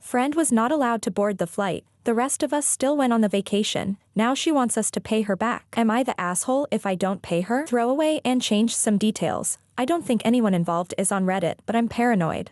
Friend was not allowed to board the flight. The rest of us still went on the vacation. Now she wants us to pay her back. Am I the asshole if I don't pay her? Throw away and change some details. I don't think anyone involved is on Reddit, but I'm paranoid.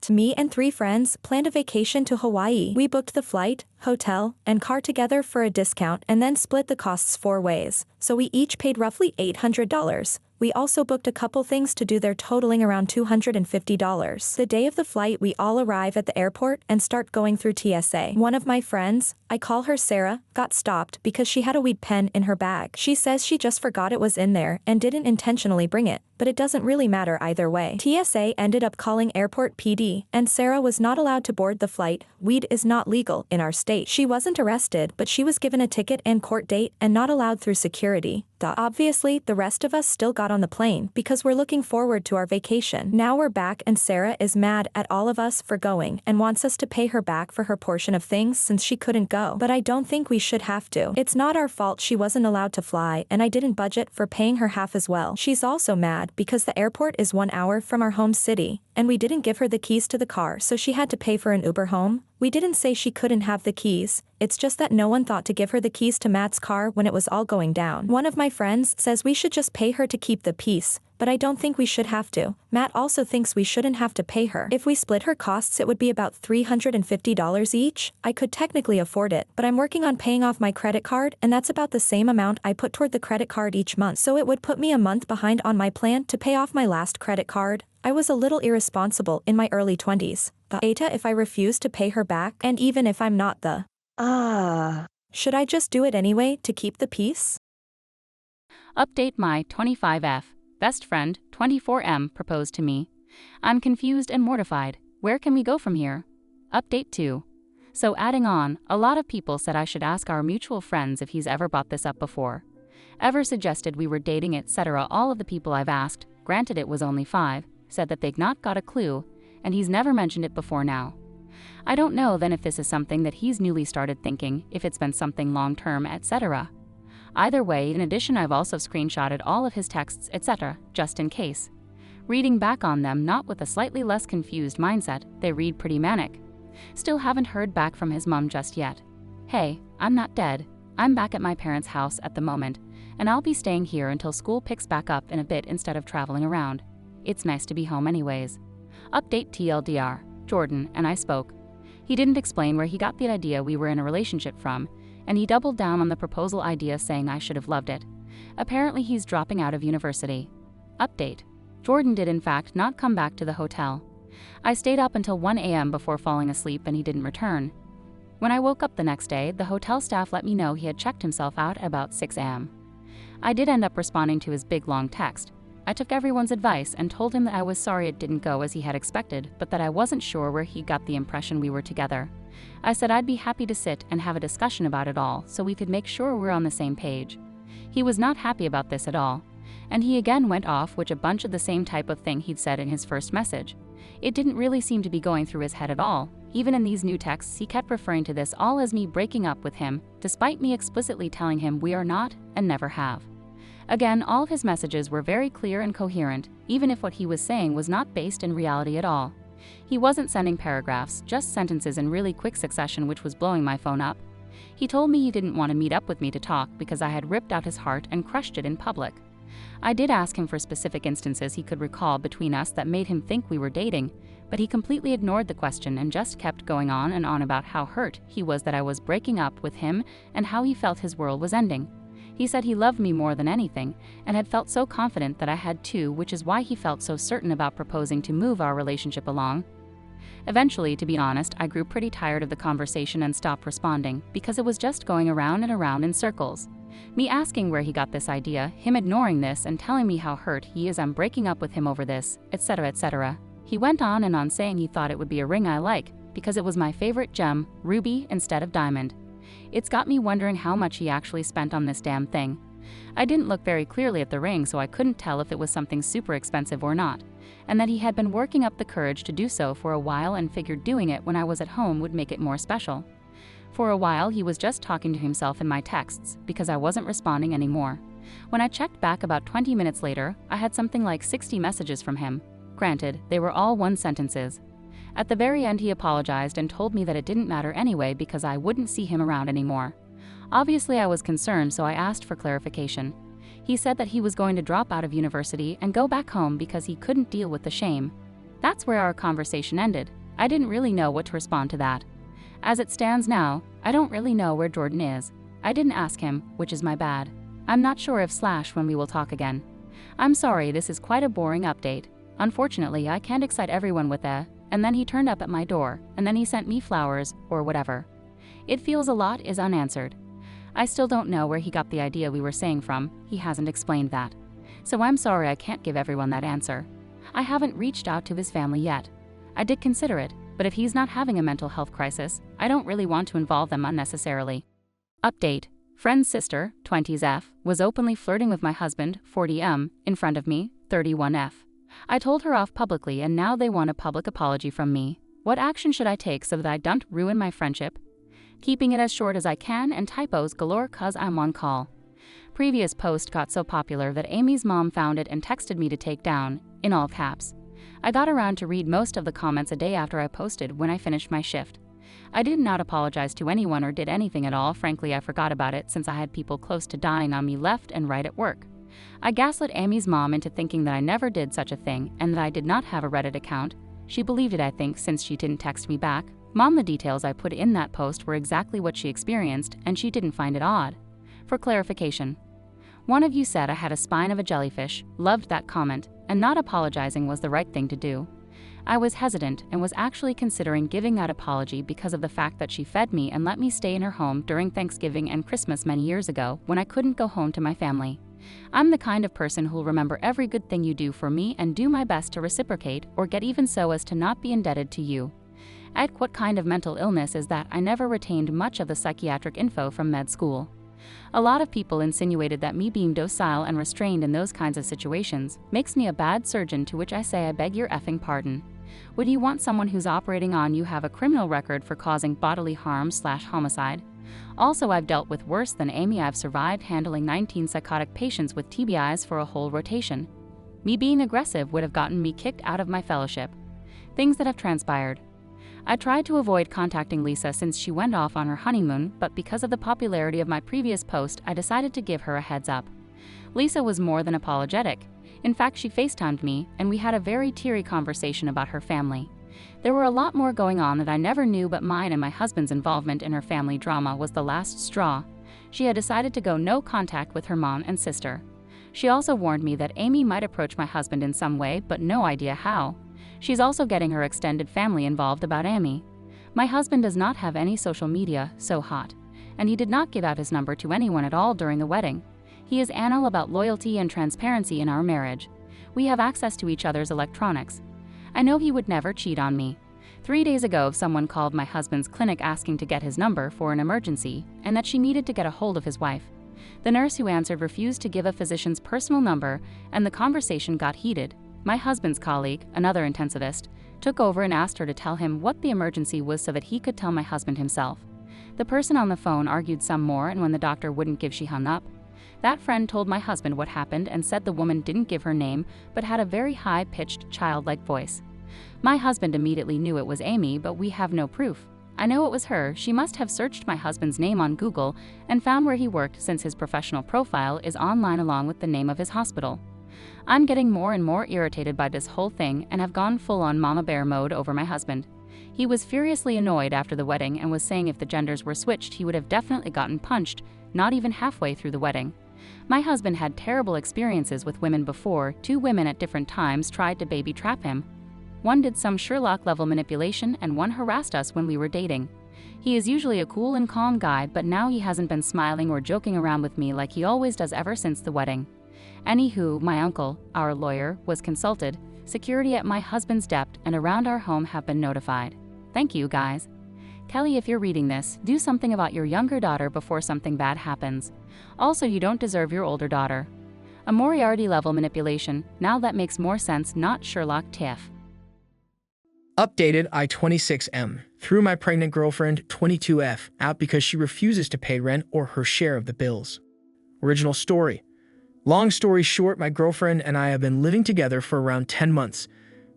Me and 3 friends planned a vacation to Hawaii. We booked the flight, hotel, and car together for a discount and then split the costs 4 ways, so we each paid roughly $800. We also booked a couple things to do there totaling around $250. The day of the flight we all arrive at the airport and start going through TSA. One of my friends, I call her Sarah, got stopped because she had a weed pen in her bag. She says she just forgot it was in there and didn't intentionally bring it, but it doesn't really matter either way. TSA ended up calling airport PD, and Sarah was not allowed to board the flight. Weed is not legal in our state. She wasn't arrested, but she was given a ticket and court date and not allowed through security. Obviously, the rest of us still got on the plane because we're looking forward to our vacation. Now we're back and Sarah is mad at all of us for going and wants us to pay her back for her portion of things since she couldn't go. But I don't think we should have to. It's not our fault she wasn't allowed to fly, and I didn't budget for paying her half as well. She's also mad because the airport is 1 hour from our home city, and we didn't give her the keys to the car, so she had to pay for an Uber home. We didn't say she couldn't have the keys, it's just that no one thought to give her the keys to Matt's car when it was all going down. One of my friends says we should just pay her to keep the peace, but I don't think we should have to. Matt also thinks we shouldn't have to pay her. If we split her costs it would be about $350 each. I could technically afford it, but I'm working on paying off my credit card, and that's about the same amount I put toward the credit card each month, so it would put me a month behind on my plan to pay off my last credit card. I was a little irresponsible in my early 20s. AITAH if I refuse to pay her back, and even if I'm not the should I just do it anyway to keep the peace? Update my 25F. Best friend, 24M, proposed to me. I'm confused and mortified. Where can we go from here? Update 2. So adding on, a lot of people said I should ask our mutual friends if he's ever brought this up before. Ever suggested we were dating, etc. All of the people I've asked, granted it was only 5, said that they've not got a clue, and he's never mentioned it before now. I don't know then if this is something that he's newly started thinking, if it's been something long-term, etc. Either way, in addition I've also screenshotted all of his texts, etc., just in case. Reading back on them, not with a slightly less confused mindset, they read pretty manic. Still haven't heard back from his mom just yet. Hey, I'm not dead. I'm back at my parents' house at the moment, and I'll be staying here until school picks back up in a bit instead of traveling around. It's nice to be home anyways. Update TLDR. Jordan and I spoke. He didn't explain where he got the idea we were in a relationship from, and he doubled down on the proposal idea, saying I should have loved it. Apparently he's dropping out of university. Update. Jordan did in fact not come back to the hotel. I stayed up until 1 a.m. before falling asleep and he didn't return. When I woke up the next day, the hotel staff let me know he had checked himself out at about 6 a.m. I did end up responding to his big long text. I took everyone's advice and told him that I was sorry it didn't go as he had expected, but that I wasn't sure where he got the impression we were together. I said I'd be happy to sit and have a discussion about it all so we could make sure we're on the same page. He was not happy about this at all, and he again went off which a bunch of the same type of thing he'd said in his first message. It didn't really seem to be going through his head at all. Even in these new texts he kept referring to this all as me breaking up with him, despite me explicitly telling him we are not and never have. Again, all of his messages were very clear and coherent, even if what he was saying was not based in reality at all. He wasn't sending paragraphs, just sentences in really quick succession, which was blowing my phone up. He told me he didn't want to meet up with me to talk because I had ripped out his heart and crushed it in public. I did ask him for specific instances he could recall between us that made him think we were dating, but he completely ignored the question and just kept going on and on about how hurt he was that I was breaking up with him and how he felt his world was ending. He said he loved me more than anything and had felt so confident that I had too, which is why he felt so certain about proposing to move our relationship along. Eventually, to be honest, I grew pretty tired of the conversation and stopped responding because it was just going around and around in circles. Me asking where he got this idea, him ignoring this and telling me how hurt he is I'm breaking up with him over this, etc., etc. He went on and on saying he thought it would be a ring I like because it was my favorite gem, ruby instead of diamond. It's got me wondering how much he actually spent on this damn thing. I didn't look very clearly at the ring, so I couldn't tell if it was something super expensive or not, and that he had been working up the courage to do so for a while and figured doing it when I was at home would make it more special. For a while he was just talking to himself in my texts because I wasn't responding anymore. When I checked back about 20 minutes later, I had something like 60 messages from him. Granted, they were all one sentences. At the very end he apologized and told me that it didn't matter anyway because I wouldn't see him around anymore. Obviously I was concerned, so I asked for clarification. He said that he was going to drop out of university and go back home because he couldn't deal with the shame. That's where our conversation ended. I didn't really know what to respond to that. As it stands now, I don't really know where Jordan is. I didn't ask him, which is my bad. I'm not sure if / when we will talk again. I'm sorry, this is quite a boring update. Unfortunately, I can't excite everyone with a, and then he turned up at my door, and then he sent me flowers, or whatever. It feels a lot is unanswered. I still don't know where he got the idea we were saying from, he hasn't explained that. So I'm sorry I can't give everyone that answer. I haven't reached out to his family yet. I did consider it, but if he's not having a mental health crisis, I don't really want to involve them unnecessarily. Update. Friend's sister, 20s F, was openly flirting with my husband, 40M, in front of me, 31F. I told her off publicly and now they want a public apology from me. What action should I take so that I don't ruin my friendship? Keeping it as short as I can and typos galore cause I'm on call. Previous post got so popular that Amy's mom found it and texted me to take down, in all caps. I got around to read most of the comments a day after I posted when I finished my shift. I did not apologize to anyone or did anything at all. Frankly, I forgot about it since I had people close to dying on me left and right at work. I gaslit Amy's mom into thinking that I never did such a thing and that I did not have a Reddit account. She believed it, I think, since she didn't text me back. Mom, the details I put in that post were exactly what she experienced and she didn't find it odd. For clarification, one of you said I had a spine of a jellyfish, loved that comment, and not apologizing was the right thing to do. I was hesitant and was actually considering giving that apology because of the fact that she fed me and let me stay in her home during Thanksgiving and Christmas many years ago when I couldn't go home to my family. I'm the kind of person who'll remember every good thing you do for me and do my best to reciprocate or get even so as to not be indebted to you. What kind of mental illness is that? I never retained much of the psychiatric info from med school. A lot of people insinuated that me being docile and restrained in those kinds of situations makes me a bad surgeon, to which I say I beg your effing pardon. Would you want someone who's operating on you have a criminal record for causing bodily harm / homicide? Also, I've dealt with worse than Amy. I've survived handling 19 psychotic patients with TBIs for a whole rotation. Me being aggressive would have gotten me kicked out of my fellowship. Things that have transpired. I tried to avoid contacting Lisa since she went off on her honeymoon, but because of the popularity of my previous post, I decided to give her a heads up. Lisa was more than apologetic. In fact, she FaceTimed me, and we had a very teary conversation about her family. There were a lot more going on that I never knew, but mine and my husband's involvement in her family drama was the last straw. She had decided to go no contact with her mom and sister. She also warned me that Amy might approach my husband in some way, but no idea how. She's also getting her extended family involved about Amy. My husband does not have any social media, so hot, and he did not give out his number to anyone at all during the wedding. He is anal about loyalty and transparency in our marriage. We have access to each other's electronics. I know he would never cheat on me. 3 days ago, someone called my husband's clinic asking to get his number for an emergency and that she needed to get a hold of his wife. The nurse who answered refused to give a physician's personal number, and the conversation got heated. My husband's colleague, another intensivist, took over and asked her to tell him what the emergency was so that he could tell my husband himself. The person on the phone argued some more, and when the doctor wouldn't give, she hung up. That friend told my husband what happened and said the woman didn't give her name but had a very high-pitched, childlike voice. My husband immediately knew it was Amy, but we have no proof. I know it was her. She must have searched my husband's name on Google and found where he worked, since his professional profile is online along with the name of his hospital. I'm getting more and more irritated by this whole thing and have gone full-on mama bear mode over my husband. He was furiously annoyed after the wedding and was saying if the genders were switched he would have definitely gotten punched, not even halfway through the wedding. My husband had terrible experiences with women before. 2 women at different times tried to baby trap him. One did some Sherlock-level manipulation and one harassed us when we were dating. He is usually a cool and calm guy, but now he hasn't been smiling or joking around with me like he always does ever since the wedding. Anywho, my uncle, our lawyer, was consulted. Security at my husband's debt and around our home have been notified. Thank you, guys. Kelly, if you're reading this, do something about your younger daughter before something bad happens. Also, you don't deserve your older daughter. A Moriarty-level manipulation. Now that makes more sense, not Sherlock Tiff. Updated I-26M. Threw my pregnant girlfriend, 22F, out because she refuses to pay rent or her share of the bills. Original story. Long story short, my girlfriend and I have been living together for around 10 months.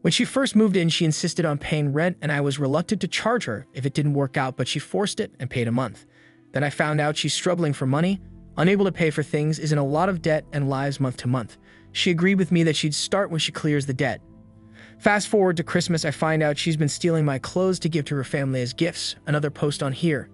When she first moved in, she insisted on paying rent, and I was reluctant to charge her if it didn't work out, but she forced it and paid a month. Then I found out she's struggling for money, unable to pay for things, is in a lot of debt, and lives month to month. She agreed with me that she'd start when she clears the debt. Fast forward to Christmas, I find out she's been stealing my clothes to give to her family as gifts. Another post on here.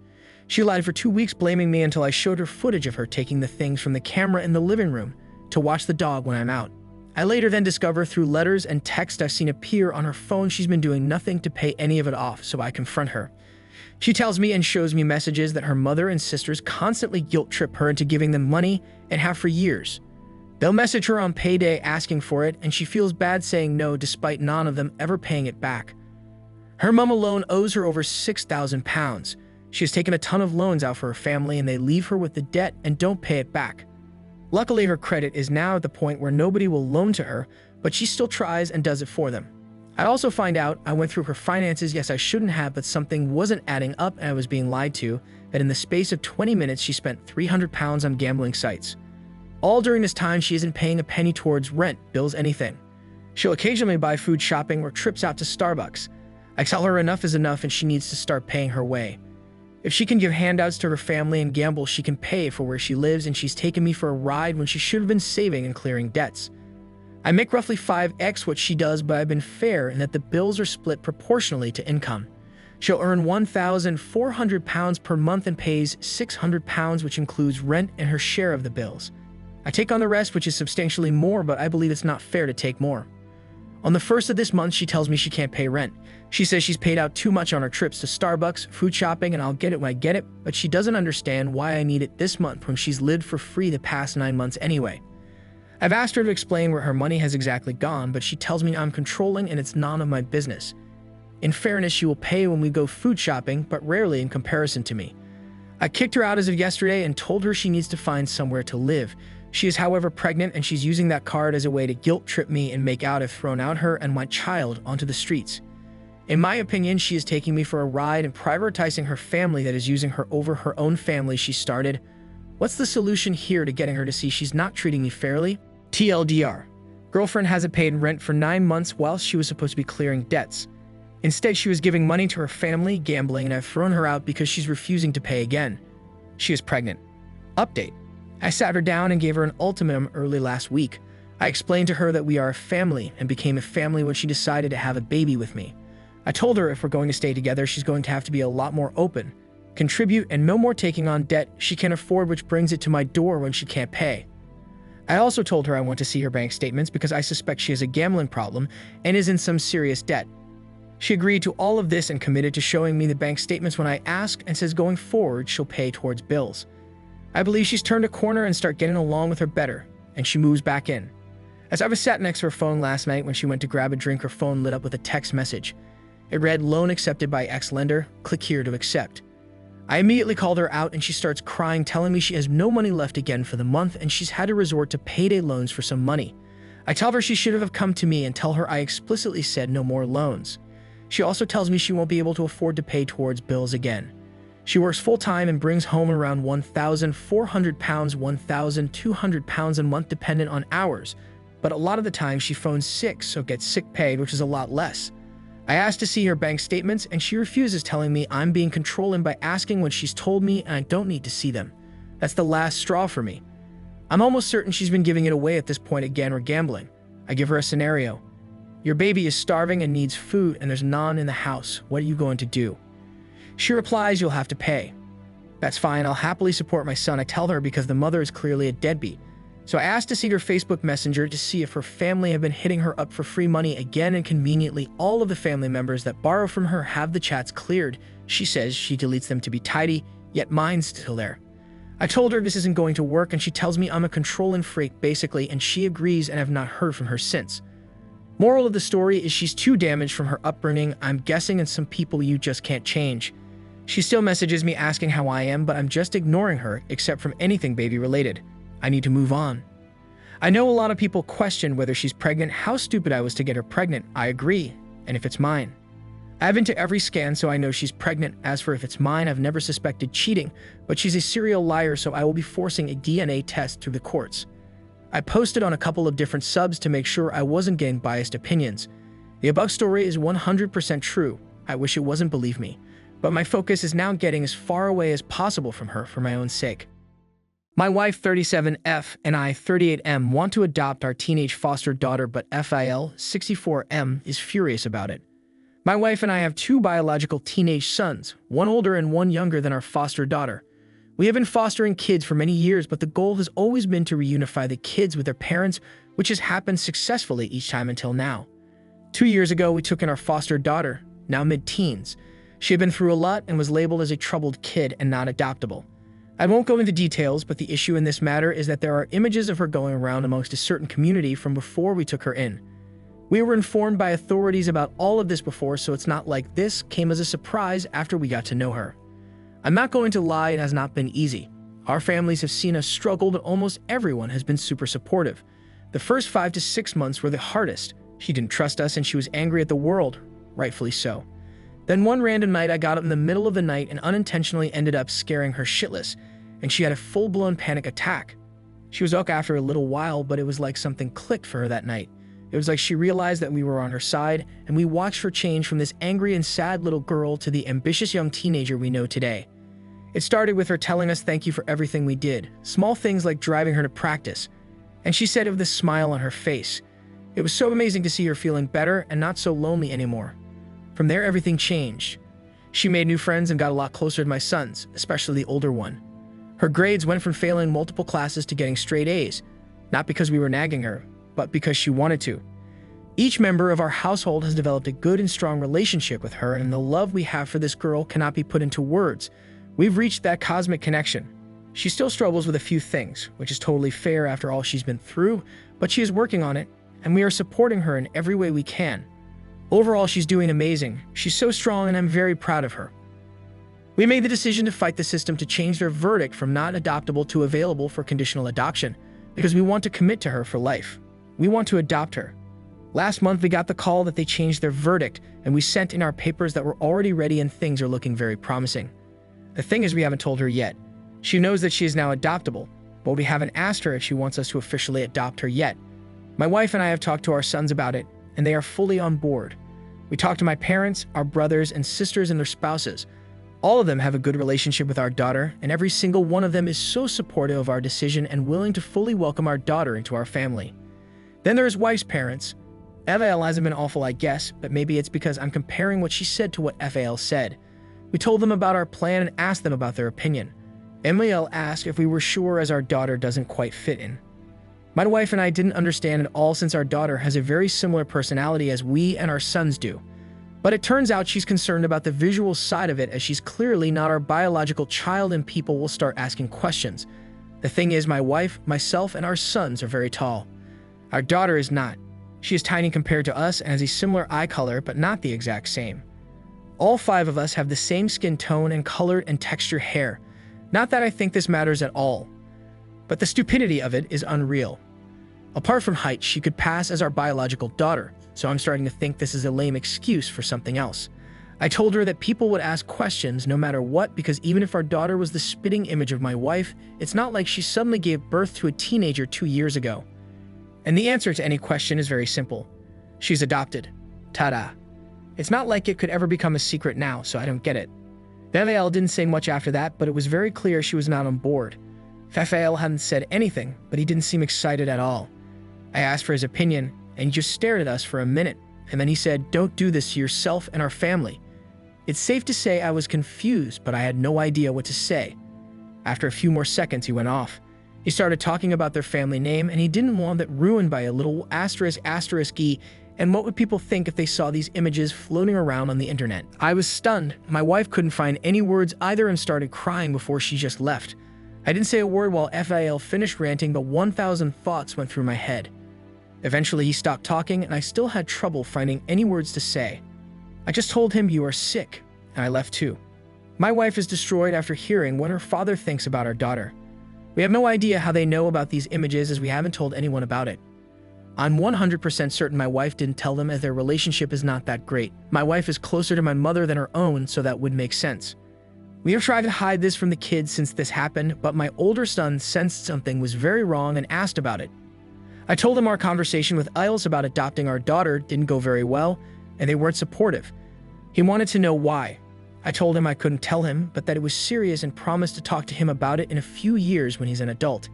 She lied for 2 weeks, blaming me until I showed her footage of her taking the things from the camera in the living room to watch the dog when I'm out. I later then discover through letters and text I've seen appear on her phone she's been doing nothing to pay any of it off, so I confront her. She tells me and shows me messages that her mother and sisters constantly guilt trip her into giving them money and have for years. They'll message her on payday asking for it, and she feels bad saying no despite none of them ever paying it back. Her mum alone owes her over £6,000. She has taken a ton of loans out for her family, and they leave her with the debt and don't pay it back. Luckily, her credit is now at the point where nobody will loan to her, but she still tries and does it for them. I also find out I went through her finances. Yes, I shouldn't have, but something wasn't adding up and I was being lied to, that in the space of 20 minutes she spent £300 on gambling sites. All during this time, she isn't paying a penny towards rent, bills, anything. She'll occasionally buy food, shopping, or trips out to Starbucks. I tell her enough is enough and she needs to start paying her way. If she can give handouts to her family and gamble, she can pay for where she lives, and she's taken me for a ride when she should have been saving and clearing debts. I make roughly 5x what she does, but I've been fair in that the bills are split proportionally to income. She'll earn £1,400 per month and pays £600, which includes rent and her share of the bills. I take on the rest, which is substantially more, but I believe it's not fair to take more. On the first of this month, she tells me she can't pay rent. She says she's paid out too much on her trips to Starbucks, food shopping, and I'll get it when I get it, but she doesn't understand why I need it this month when she's lived for free the past 9 months anyway. I've asked her to explain where her money has exactly gone, but she tells me I'm controlling and it's none of my business. In fairness, she will pay when we go food shopping, but rarely in comparison to me. I kicked her out as of yesterday and told her she needs to find somewhere to live. She is, however, pregnant, and she's using that card as a way to guilt trip me and make out I've thrown out her and my child onto the streets. In my opinion, she is taking me for a ride and prioritizing her family that is using her over her own family she started. What's the solution here to getting her to see she's not treating me fairly? TLDR. Girlfriend hasn't paid rent for 9 months while she was supposed to be clearing debts. Instead, she was giving money to her family, gambling, and I've thrown her out because she's refusing to pay again. She is pregnant. Update. I sat her down and gave her an ultimatum early last week. I explained to her that we are a family and became a family when she decided to have a baby with me. I told her if we're going to stay together, she's going to have to be a lot more open, contribute, and no more taking on debt she can't afford, which brings it to my door when she can't pay. I also told her I want to see her bank statements because I suspect she has a gambling problem and is in some serious debt. She agreed to all of this and committed to showing me the bank statements when I ask, and says going forward she'll pay towards bills. I believe she's turned a corner and start getting along with her better, and she moves back in. As I was sat next to her phone last night when she went to grab a drink, her phone lit up with a text message. It read, "Loan accepted by ex-lender. Click here to accept." I immediately called her out and she starts crying, telling me she has no money left again for the month and she's had to resort to payday loans for some money. I tell her she should have come to me and tell her I explicitly said no more loans. She also tells me she won't be able to afford to pay towards bills again. She works full-time and brings home around £1,400, £1,200 a month dependent on hours, but a lot of the time she phones sick, so gets sick paid, which is a lot less. I asked to see her bank statements and she refuses, telling me I'm being controlling by asking when she's told me and I don't need to see them. That's the last straw for me. I'm almost certain she's been giving it away at this point again or gambling. I give her a scenario. Your baby is starving and needs food and there's none in the house. What are you going to do? She replies, you'll have to pay. That's fine, I'll happily support my son, I tell her, because the mother is clearly a deadbeat. So I asked to see her Facebook Messenger to see if her family have been hitting her up for free money again, and conveniently all of the family members that borrow from her have the chats cleared. She says she deletes them to be tidy, yet mine's still there. I told her this isn't going to work and she tells me I'm a controlling freak basically, and she agrees and I've not heard from her since. Moral of the story is she's too damaged from her upbringing, I'm guessing, and some people you just can't change. She still messages me asking how I am, but I'm just ignoring her, except from anything baby related. I need to move on. I know a lot of people question whether she's pregnant, how stupid I was to get her pregnant. I agree, and if it's mine. I've been to every scan, so I know she's pregnant. As for if it's mine, I've never suspected cheating, but she's a serial liar, so I will be forcing a DNA test through the courts. I posted on a couple of different subs to make sure I wasn't getting biased opinions. The above story is 100% true. I wish it wasn't, believe me. But my focus is now getting as far away as possible from her for my own sake. My wife 37F and I 38M want to adopt our teenage foster daughter, but FIL 64M is furious about it. My wife and I have two biological teenage sons, one older and one younger than our foster daughter. We have been fostering kids for many years, but the goal has always been to reunify the kids with their parents, which has happened successfully each time until now. 2 years ago, we took in our foster daughter, now mid-teens. She had been through a lot and was labeled as a troubled kid and not adoptable. I won't go into details, but the issue in this matter is that there are images of her going around amongst a certain community from before we took her in. We were informed by authorities about all of this before, so it's not like this came as a surprise after we got to know her. I'm not going to lie, it has not been easy. Our families have seen us struggle, but almost everyone has been super supportive. The first 5 to 6 months were the hardest. She didn't trust us and she was angry at the world, rightfully so. Then one random night I got up in the middle of the night and unintentionally ended up scaring her shitless, and she had a full-blown panic attack. She was okay after a little while, but it was like something clicked for her that night. It was like she realized that we were on her side, and we watched her change from this angry and sad little girl to the ambitious young teenager we know today. It started with her telling us thank you for everything we did, small things like driving her to practice, and she said it with a smile on her face. It was so amazing to see her feeling better and not so lonely anymore. From there, everything changed. She made new friends and got a lot closer to my sons, especially the older one. Her grades went from failing multiple classes to getting straight A's, not because we were nagging her, but because she wanted to. Each member of our household has developed a good and strong relationship with her, and the love we have for this girl cannot be put into words. We've reached that cosmic connection. She still struggles with a few things, which is totally fair after all she's been through, but she is working on it, and we are supporting her in every way we can. Overall, she's doing amazing. She's so strong, and I'm very proud of her. We made the decision to fight the system to change their verdict from not adoptable to available for conditional adoption, because we want to commit to her for life. We want to adopt her. Last month, we got the call that they changed their verdict, and we sent in our papers that were already ready, and things are looking very promising. The thing is, we haven't told her yet. She knows that she is now adoptable, but we haven't asked her if she wants us to officially adopt her yet. My wife and I have talked to our sons about it, and they are fully on board. We talked to my parents, our brothers and sisters, and their spouses. All of them have a good relationship with our daughter, and every single one of them is so supportive of our decision and willing to fully welcome our daughter into our family. Then there's wife's parents. FAL hasn't been awful, I guess, but maybe it's because I'm comparing what she said to what FAL said. We told them about our plan and asked them about their opinion. MAL asked if we were sure, as our daughter doesn't quite fit in. My wife and I didn't understand at all, since our daughter has a very similar personality as we and our sons do. But it turns out she's concerned about the visual side of it, as she's clearly not our biological child, and people will start asking questions. The thing is, my wife, myself, and our sons are very tall. Our daughter is not. She is tiny compared to us and has a similar eye color, but not the exact same. All 5 of us have the same skin tone and colored and textured hair. Not that I think this matters at all, but the stupidity of it is unreal. Apart from height, she could pass as our biological daughter, so I'm starting to think this is a lame excuse for something else. I told her that people would ask questions no matter what, because even if our daughter was the spitting image of my wife, it's not like she suddenly gave birth to a teenager 2 years ago. And the answer to any question is very simple. She's adopted. Ta-da. It's not like it could ever become a secret now, so I don't get it. FAL didn't say much after that, but it was very clear she was not on board. FAL hadn't said anything, but he didn't seem excited at all. I asked for his opinion, and he just stared at us for a minute, and then he said, "Don't do this to yourself and our family." It's safe to say I was confused, but I had no idea what to say. After a few more seconds, he went off. He started talking about their family name, and he didn't want it ruined by a little ***e, and what would people think if they saw these images floating around on the internet. I was stunned. My wife couldn't find any words either and started crying before she just left. I didn't say a word while FAL finished ranting, but 1,000 thoughts went through my head. Eventually, he stopped talking, and I still had trouble finding any words to say. I just told him, "You are sick," and I left too. My wife is destroyed after hearing what her father thinks about our daughter. We have no idea how they know about these images, as we haven't told anyone about it. I'm 100% certain my wife didn't tell them, as their relationship is not that great. My wife is closer to my mother than her own, so that would make sense. We have tried to hide this from the kids since this happened, but my older son sensed something was very wrong and asked about it. I told him our conversation with Isles about adopting our daughter didn't go very well, and they weren't supportive. He wanted to know why. I told him I couldn't tell him, but that it was serious and promised to talk to him about it in a few years when he's an adult.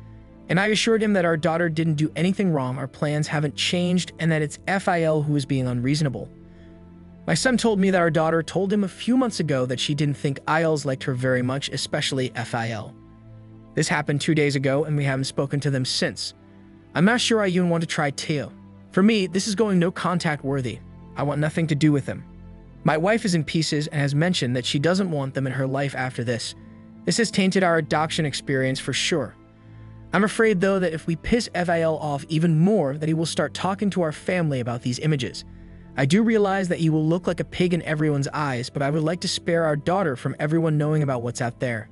And I assured him that our daughter didn't do anything wrong, our plans haven't changed, and that it's Phil who is being unreasonable. My son told me that our daughter told him a few months ago that she didn't think Isles liked her very much, especially Phil. This happened 2 days ago, and we haven't spoken to them since. I'm not sure I even want to try Teo. For me, this is going no contact worthy. I want nothing to do with them. My wife is in pieces and has mentioned that she doesn't want them in her life after this. This has tainted our adoption experience for sure. I'm afraid, though, that if we piss Phil off even more, that he will start talking to our family about these images. I do realize that he will look like a pig in everyone's eyes, but I would like to spare our daughter from everyone knowing about what's out there.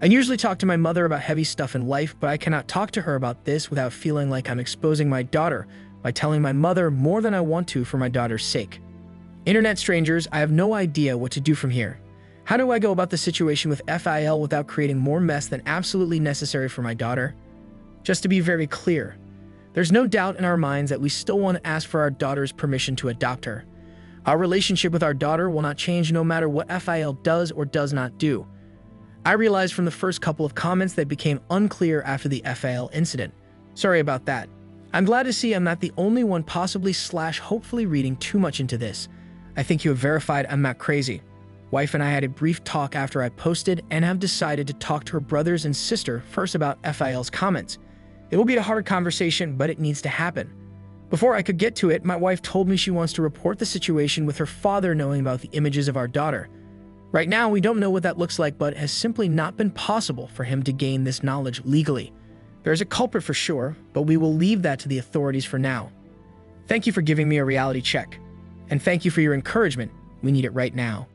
I usually talk to my mother about heavy stuff in life, but I cannot talk to her about this without feeling like I'm exposing my daughter by telling my mother more than I want to for my daughter's sake. Internet strangers, I have no idea what to do from here. How do I go about the situation with Phil without creating more mess than absolutely necessary for my daughter? Just to be very clear, there's no doubt in our minds that we still want to ask for our daughter's permission to adopt her. Our relationship with our daughter will not change no matter what Phil does or does not do. I realized from the first couple of comments that became unclear after the Phil incident. Sorry about that. I'm glad to see I'm not the only one possibly/hopefully reading too much into this. I think you have verified I'm not crazy. Wife and I had a brief talk after I posted and have decided to talk to her brothers and sister first about Phil's comments. It will be a hard conversation, but it needs to happen. Before I could get to it, my wife told me she wants to report the situation with her father knowing about the images of our daughter. Right now, we don't know what that looks like, but it has simply not been possible for him to gain this knowledge legally. There's a culprit for sure, but we will leave that to the authorities for now. Thank you for giving me a reality check. And thank you for your encouragement. We need it right now.